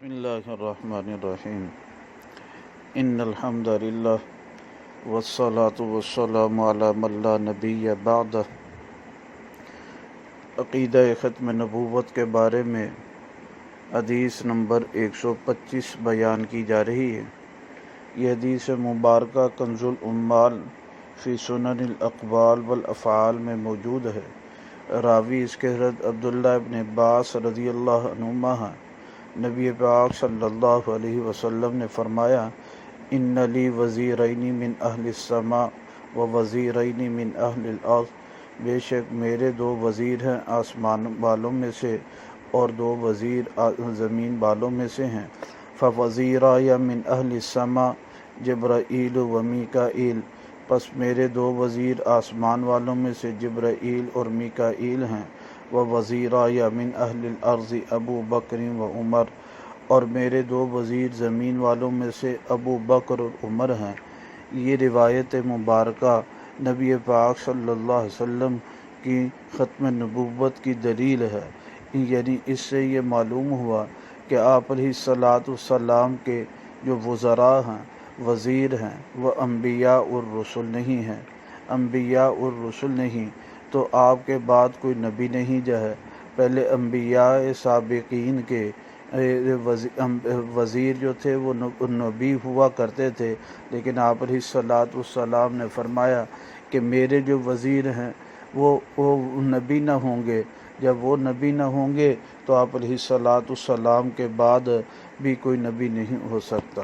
بسم اللہ الرحمن الرحیم ان الحمد للہ والصلاة والسلام علی من لا نبی بعد۔ عقیدہ ختم نبوت کے بارے میں حدیث نمبر 125 بیان کی جا رہی ہے۔ یہ حدیث مبارکہ کنز العمال فی سنن الاقوال والافعال میں موجود ہے۔ راوی اس کے حضرت عبداللہ ابن عباس رضی اللہ عنہما ہیں۔ نبی پاک صلی اللہ علیہ وسلم نے فرمایا، ان لی وزیرین من اہل السماء و وزیرین من اہل الارض، بے شک میرے دو وزیر ہیں آسمان والوں میں سے اور دو وزیر زمین والوں میں سے ہیں۔ فوزیرای من اہل السماء جبرائیل و میکائیل، پس میرے دو وزیر آسمان والوں میں سے جبرائیل اور میکائیل ہیں۔ ووزیرای من اہل الارض ابو بکر و عمر، اور میرے دو وزیر زمین والوں میں سے ابو بکر اور عمر ہیں۔ یہ روایت مبارکہ نبی پاک صلی اللہ علیہ وسلم کی ختم نبوت کی دلیل ہے، یعنی اس سے یہ معلوم ہوا کہ آپ علیہ الصلاۃ والسلام کے جو وزراء ہیں، وزیر ہیں، وہ انبیاء اور رسول نہیں ہیں۔ انبیاء اور رسول نہیں تو آپ کے بعد کوئی نبی نہیں جو ہے۔ پہلے انبیاء سابقین کے وزیر جو تھے وہ نبی ہوا کرتے تھے، لیکن آپ علیہ الصلاۃ والسلام نے فرمایا کہ میرے جو وزیر ہیں وہ نبی نہ ہوں گے۔ جب وہ نبی نہ ہوں گے تو آپ علیہ الصلاۃ والسلام کے بعد بھی کوئی نبی نہیں ہو سکتا۔